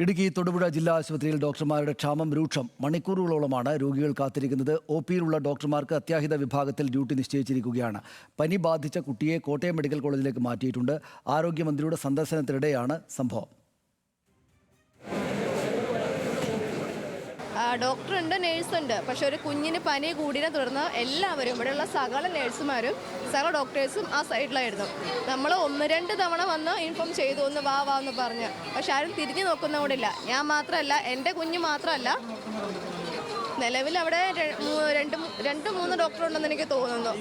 ഇടുക്കി തൊടുപുഴ ജില്ലാ ആശുപത്രിയിൽ ഡോക്ടർമാരുടെ ക്ഷാമം രൂക്ഷം. മണിക്കൂറുകളോളമാണ് രോഗികൾ കാത്തിരിക്കുന്നത്. ഒപിയിലുള്ള ഡോക്ടർമാർക്ക് അത്യാഹിത വിഭാഗത്തിൽ ഡ്യൂട്ടി നിശ്ചയിച്ചിരിക്കുകയാണ്. പനി ബാധിച്ച കുട്ടിയെ കോട്ടയം മെഡിക്കൽ കോളേജിലേക്ക് മാറ്റിയിട്ടുണ്ട്. ആരോഗ്യമന്ത്രിയുടെ സന്ദർശനത്തിനിടെയാണ് സംഭവം. ഡോക്ടറുണ്ട്, നേഴ്സുണ്ട്. പക്ഷെ ഒരു കുഞ്ഞിന് പനി കൂടിനെ തുടർന്ന് എല്ലാവരും ഇവിടെയുള്ള സകല നേഴ്സുമാരും സകല ഡോക്ടേഴ്സും ആ സൈഡിലായിരുന്നു. നമ്മൾ 1-2 തവണ വന്ന് ഇൻഫോം ചെയ്തു, ഒന്ന് വാ എന്ന് പറഞ്ഞ്. പക്ഷെ ആരും തിരിഞ്ഞു നോക്കുന്നതുകൊണ്ടില്ല. ഞാൻ മാത്രമല്ല, എൻ്റെ കുഞ്ഞ് മാത്രമല്ല, നിലവിൽ അവിടെ 2-3 ഡോക്ടറുണ്ടെന്ന് എനിക്ക് തോന്നുന്നു.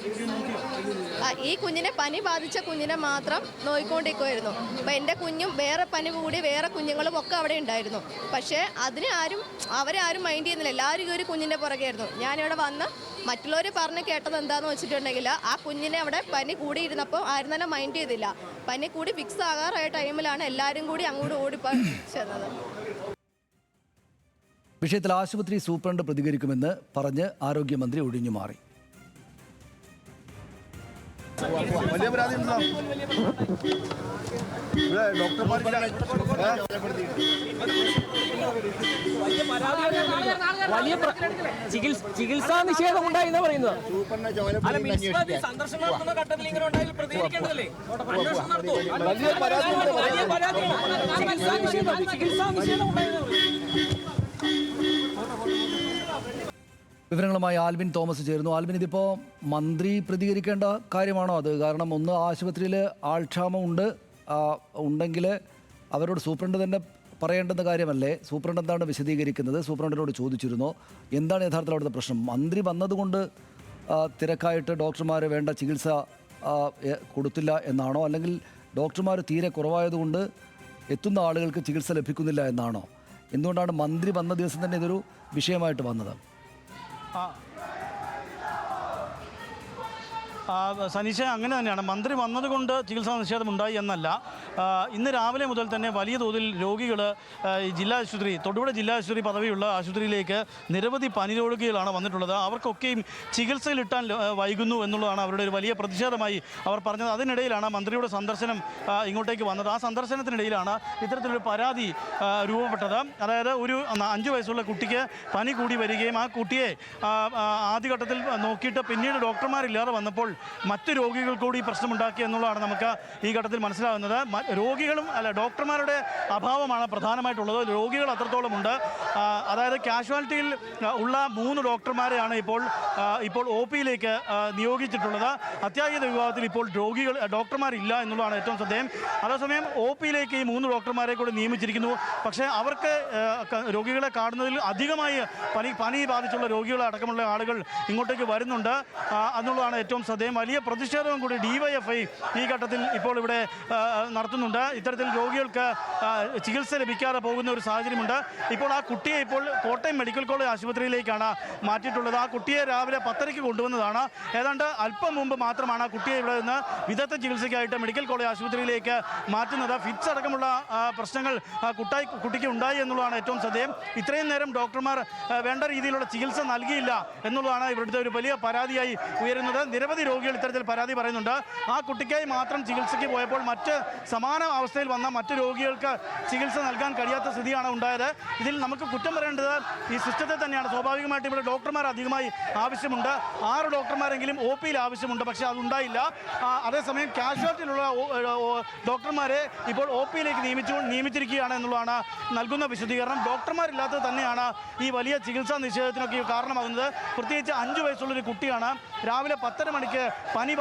ഈ കുഞ്ഞിനെ, പനി ബാധിച്ച കുഞ്ഞിനെ മാത്രം നോക്കിക്കൊണ്ടിരിക്കുമായിരുന്നു. അപ്പോൾ എൻ്റെ കുഞ്ഞും വേറെ പനി കൂടി വേറെ കുഞ്ഞുങ്ങളും ഒക്കെ അവിടെ ഉണ്ടായിരുന്നു. പക്ഷേ അവരെ ആരും മൈൻഡ് ചെയ്യുന്നില്ല. എല്ലാവരും ഈ ഒരു കുഞ്ഞിൻ്റെ പുറകെയായിരുന്നു. ഞാനിവിടെ വന്ന് മറ്റുള്ളവർ പറഞ്ഞ് കേട്ടത് എന്താണെന്ന് വെച്ചിട്ടുണ്ടെങ്കിൽ, ആ കുഞ്ഞിനെ അവിടെ പനി കൂടിയിരുന്നപ്പോൾ ആരും തന്നെ മൈൻഡ് ചെയ്തില്ല. പനി കൂടി ഫിക്സ് ആകാറായ ടൈമിലാണ് എല്ലാവരും കൂടി അങ്ങോട്ട് ചെന്നത്. വിഷയത്തിൽ ആശുപത്രി സൂപ്രണ്ട് പ്രതികരിക്കുമെന്ന് പറഞ്ഞ് ആരോഗ്യമന്ത്രി ഒഴിഞ്ഞു മാറി. വലിയ പരാതി വലിയ ചികിത്സാ നിഷേധം ഉണ്ടായി എന്ന് പറയുന്നത്. സന്ദർശനം നടത്തുന്ന ഘട്ടത്തിൽ ഇങ്ങനെ ഉണ്ടായാൽ പ്രതികരിക്കേണ്ടതല്ലേ? വലിയ പരാതി ചികിത്സാ നിഷേധം ഉണ്ടായെന്ന് പറയും. വിവരങ്ങളുമായി ആൽവിൻ തോമസ് ചേരുന്നു. ആൽവിൻ, ഇതിപ്പോൾ മന്ത്രി പ്രതികരിക്കേണ്ട കാര്യമാണോ അത്? കാരണം ഒന്ന്, ആശുപത്രിയിൽ ആൾക്ഷാമം ഉണ്ടെങ്കിൽ അവരോട് സൂപ്രണ്ട് തന്നെ പറയേണ്ടുന്ന കാര്യമല്ലേ? സൂപ്രണ്ട് എന്താണ് വിശദീകരിക്കുന്നത്? സൂപ്രണ്ടിനോട് ചോദിച്ചിരുന്നോ? എന്താണ് യഥാർത്ഥത്തിൽ അവിടുത്തെ പ്രശ്നം? മന്ത്രി വന്നതുകൊണ്ട് തിരക്കായിട്ട് ഡോക്ടർമാർ വേണ്ട ചികിത്സ കൊടുത്തില്ല എന്നാണോ? അല്ലെങ്കിൽ ഡോക്ടർമാർ തീരെ കുറവായതുകൊണ്ട് എത്തുന്ന ആളുകൾക്ക് ചികിത്സ ലഭിക്കുന്നില്ല എന്നാണോ? എന്തുകൊണ്ടാണ് മന്ത്രി വന്ന ദിവസം തന്നെ ഇതൊരു വിഷയമായിട്ട് വന്നത്? സനീഷ, അങ്ങനെ തന്നെയാണ്. മന്ത്രി വന്നതുകൊണ്ട് ചികിത്സാ നിഷേധമുണ്ടായി എന്നല്ല. ഇന്ന് രാവിലെ മുതൽ തന്നെ വലിയ തോതിൽ രോഗികൾ ജില്ലാ ആശുപത്രി, തൊടുപുഴ ജില്ലാ ആശുപത്രി പദവിയുള്ള ആശുപത്രിയിലേക്ക് നിരവധി പനി രോഗികളാണ് വന്നിട്ടുള്ളത്. അവർക്കൊക്കെയും ചികിത്സയിൽ ഇട്ടാൻ വൈകുന്നു എന്നുള്ളതാണ് അവരുടെ ഒരു വലിയ പ്രതിഷേധമായി അവർ പറഞ്ഞത്. അതിനിടയിലാണ് മന്ത്രിയുടെ സന്ദർശനം ഇങ്ങോട്ടേക്ക് വന്നത്. ആ സന്ദർശനത്തിനിടയിലാണ് ഇത്തരത്തിലൊരു പരാതി രൂപപ്പെട്ടത്. അതായത് ഒരു 5 വയസ്സുള്ള കുട്ടിക്ക് പനി കൂടി വരികയും ആ കുട്ടിയെ ആദ്യഘട്ടത്തിൽ നോക്കിയിട്ട് പിന്നീട് ഡോക്ടർമാരില്ലാതെ വന്നപ്പോൾ മറ്റ് രോഗികൾ കൂടി പ്രശ്നമുണ്ടാക്കി എന്നുള്ളതാണ് നമുക്ക് ഈ ഘട്ടത്തിൽ മനസ്സിലാകുന്നത്. ഡോക്ടർമാരുടെ അഭാവമാണ് പ്രധാനമായിട്ടുള്ളത്. രോഗികൾ അത്രത്തോളം ഉണ്ട്. അതായത് കാഷ്വാലിറ്റിയിൽ ഉള്ള 3 ഡോക്ടർമാരെയാണ് ഇപ്പോൾ ഒ പിയിലേക്ക് നിയോഗിച്ചിട്ടുള്ളത്. അത്യാഹിത വിഭാഗത്തിൽ ഇപ്പോൾ ഡോക്ടർമാരില്ല എന്നുള്ളതാണ് ഏറ്റവും ശ്രദ്ധേയം. അതേസമയം ഒ പിയിലേക്ക് ഈ 3 ഡോക്ടർമാരെ കൂടി നിയമിച്ചിരിക്കുന്നു. പക്ഷേ അവർക്ക് രോഗികളെ കാണുന്നതിൽ അധികമായി പനി ബാധിച്ചുള്ള രോഗികളെ അടക്കമുള്ള ആളുകൾ ഇങ്ങോട്ടേക്ക് വരുന്നുണ്ട് എന്നുള്ളതാണ് ഏറ്റവും ശ്രദ്ധേയം. വലിയ പ്രതിഷേധവും കൂടി DYFI ഈ ഘട്ടത്തിൽ ഇപ്പോൾ ഇവിടെ നടത്തുന്നുണ്ട്. ഇത്തരത്തിൽ രോഗികൾക്ക് ചികിത്സ ലഭിക്കാതെ പോകുന്ന ഒരു സാഹചര്യമുണ്ട്. ഇപ്പോൾ ആ കുട്ടിയെ കോട്ടയം മെഡിക്കൽ കോളേജ് ആശുപത്രിയിലേക്കാണ് മാറ്റിയിട്ടുള്ളത്. ആ കുട്ടിയെ രാവിലെ 10:30 കൊണ്ടുവന്നതാണ്. ഏതാണ്ട് അല്പം മുമ്പ് മാത്രമാണ് ആ കുട്ടിയെ ഇവിടെ നിന്ന് വിദഗ്ധ ചികിത്സയ്ക്കായിട്ട് മെഡിക്കൽ കോളേജ് ആശുപത്രിയിലേക്ക് മാറ്റുന്നത്. ഫിറ്റ്സ് അടക്കമുള്ള പ്രശ്നങ്ങൾ കുട്ടിക്ക് ഉണ്ടായി എന്നുള്ളതാണ് ഏറ്റവും ശ്രദ്ധേയം. ഇത്രയും നേരം ഡോക്ടർമാർ വേണ്ട രീതിയിലുള്ള ചികിത്സ നൽകിയില്ല എന്നുള്ളതാണ് ഇവിടുത്തെ ഒരു വലിയ പരാതിയായി ഉയരുന്നത്. നിരവധി രോഗികൾ ഇത്തരത്തിൽ പരാതി പറയുന്നുണ്ട്. ആ കുട്ടിക്കായി മാത്രം ചികിത്സയ്ക്ക് പോയപ്പോൾ മറ്റ് സമാന അവസ്ഥയിൽ വന്ന മറ്റ് രോഗികൾക്ക് ചികിത്സ നൽകാൻ കഴിയാത്ത സ്ഥിതിയാണ് ഉണ്ടായത്. ഇതിൽ നമുക്ക് കുറ്റം പറയേണ്ടത് ഈ സിസ്റ്റത്തെ തന്നെയാണ്. സ്വാഭാവികമായിട്ട് ഇവിടെ ഡോക്ടർമാർ അധികമായി ആവശ്യമുണ്ട്. 6 ഡോക്ടർമാരെങ്കിലും ഒ പിയിൽ ആവശ്യമുണ്ട്. പക്ഷേ അതുണ്ടായില്ല. അതേസമയം കാഷ്വാലിറ്റിയിലുള്ള ഡോക്ടർമാരെ ഇപ്പോൾ ഒ പിയിലേക്ക് നിയമിച്ചിരിക്കുകയാണ് എന്നുള്ളതാണ് നൽകുന്ന വിശദീകരണം. ഡോക്ടർമാരില്ലാത്തത് തന്നെയാണ് ഈ വലിയ ചികിത്സാ നിഷേധത്തിനൊക്കെ കാരണമാകുന്നത്. പ്രത്യേകിച്ച് 5 വയസ്സുള്ളൊരു കുട്ടിയാണ് രാവിലെ 10:30 മണിക്ക് പനി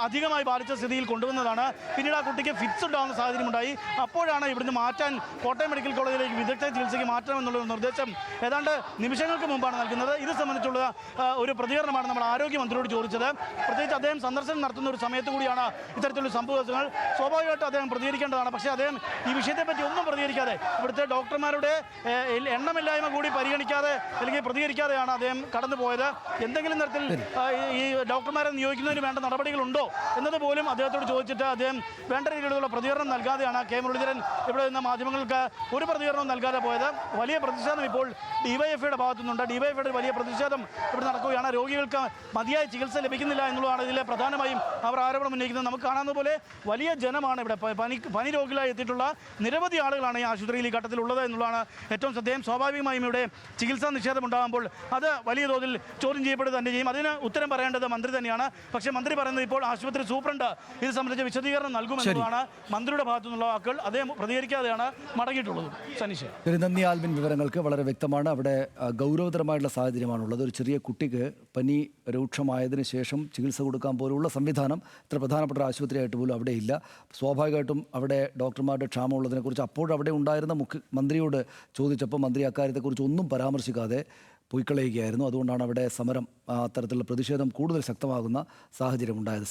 അധികമായി ബാധിച്ച സ്ഥിതിയിൽ കൊണ്ടുവന്നതാണ്. പിന്നീട് ആ കുട്ടിക്ക് ഫിറ്റ്സ് ഉണ്ടാകുന്ന സാഹചര്യമുണ്ടായി. അപ്പോഴാണ് ഇവിടുന്ന് മാറ്റാൻ കോട്ടയം മെഡിക്കൽ കോളേജിലേക്ക് വിദഗ്ധ ചികിത്സയ്ക്ക് മാറ്റണമെന്നുള്ള നിർദ്ദേശം ഏതാണ്ട് നിമിഷങ്ങൾക്ക് മുമ്പാണ് നൽകുന്നത്. ഇത് സംബന്ധിച്ചുള്ള ഒരു പ്രതികരണമാണ് നമ്മൾ ആരോഗ്യമന്ത്രിയോട് ചോദിച്ചത്. പ്രത്യേകിച്ച് അദ്ദേഹം സന്ദർശനം നടത്തുന്ന ഒരു സമയത്ത് കൂടിയാണ് ഇത്തരത്തിലുള്ള സംഭവങ്ങൾ. സ്വാഭാവികമായിട്ടും അദ്ദേഹം പ്രതികരിക്കേണ്ടതാണ്. പക്ഷേ അദ്ദേഹം ഈ വിഷയത്തെപ്പറ്റി ഒന്നും പ്രതികരിക്കാതെ, ഇവിടുത്തെ ഡോക്ടർമാരുടെ എണ്ണമില്ലായ്മ കൂടി പരിഗണിക്കാതെ അല്ലെങ്കിൽ പ്രതികരിക്കാതെയാണ് അദ്ദേഹം കടന്നുപോയത്. എന്തെങ്കിലും തരത്തിൽ ഈ ഡോക്ടർമാരെ നിയോഗിക്കുന്നതിന് വേണ്ട നടപടികളുണ്ടോ എന്നത് പോലും അദ്ദേഹത്തോട് ചോദിച്ചിട്ട് അദ്ദേഹം വേണ്ട രീതിയിലുള്ള പ്രതികരണം നൽകാതെയാണ് കെ മുരളീധരൻ ഇവിടെ നിന്ന് മാധ്യമങ്ങൾക്ക് ഒരു പ്രതികരണവും നൽകാതെ പോയത്. വലിയ പ്രതിഷേധം ഇപ്പോൾ ഡിവൈഎഫ്ഐയുടെ ഭാഗത്തു നിന്നുണ്ട്. ഡിവൈഎഫ്ഐയുടെ വലിയ പ്രതിഷേധം ഇവിടെ നടക്കുകയാണ്. രോഗികൾക്ക് മതിയായ ചികിത്സ ലഭിക്കുന്നില്ല എന്നുള്ളതാണ് ഇതിലെ പ്രധാനമായും അവർ ആരോപണം ഉന്നയിക്കുന്നത്. നമുക്ക് കാണാവുന്ന പോലെ വലിയ ജനമാണ് ഇവിടെ. പനി രോഗികളായി എത്തിയിട്ടുള്ള നിരവധി ആളുകളാണ് ഈ ആശുപത്രിയിൽ ഈ ഘട്ടത്തിലുള്ളത് എന്നുള്ളതാണ് ഏറ്റവും ശ്രദ്ധേയം. സ്വാഭാവികമായും ഇവിടെ ചികിത്സാ നിഷേധം ഉണ്ടാകുമ്പോൾ അത് വലിയ തോതിൽ ചോദ്യം ചെയ്യപ്പെടുക തന്നെ ചെയ്യും. അതിന് ഉത്തരം പറയേണ്ടത് മന്ത്രി തന്നെയാണ്. പക്ഷേ മന്ത്രി പറയുന്നത് ഇപ്പോൾ ആശുപത്രി സൂപ്രണ്ട് ഇത് സംബന്ധിച്ച് വിശദീകരണം നൽകുമെന്നുള്ളതാണ് മന്ത്രിയുടെ ഭാഗത്തു നിന്നുള്ള വാക്കുകൾ. അദ്ദേഹം പ്രതികരിക്കാതെയാണ് മടങ്ങിയിട്ടുള്ളത്. സനീഷ്, നന്ദി ആൽവിൻ. വിവരങ്ങൾക്ക് വളരെ വ്യക്തമാണ്. അവിടെ ഗൗരവതരമായിട്ടുള്ള സാഹചര്യമാണുള്ളത്. ഒരു ചെറിയ കുട്ടിക്ക് പനി രൂക്ഷമായതിനു ശേഷം ചികിത്സ കൊടുക്കാൻ പോലുള്ള സംവിധാനം ഇത്ര പ്രധാനപ്പെട്ട ആശുപത്രിയായിട്ട് പോലും അവിടെ ഇല്ല. സ്വാഭാവികമായിട്ടും അവിടെ ഡോക്ടർമാരുടെ ക്ഷാമമുള്ളതിനെക്കുറിച്ച് അപ്പോഴവിടെ ഉണ്ടായിരുന്ന മുഖ്യമന്ത്രിയോട് ചോദിച്ചപ്പോൾ മന്ത്രി അക്കാര്യത്തെക്കുറിച്ച് ഒന്നും പരാമർശിക്കാതെ പൊയ്ക്കളയുകയായിരുന്നു. അതുകൊണ്ടാണ് അവിടെ സമരം, അത്തരത്തിലുള്ള പ്രതിഷേധം കൂടുതൽ ശക്തമാകുന്ന സാഹചര്യം ഉണ്ടായത്.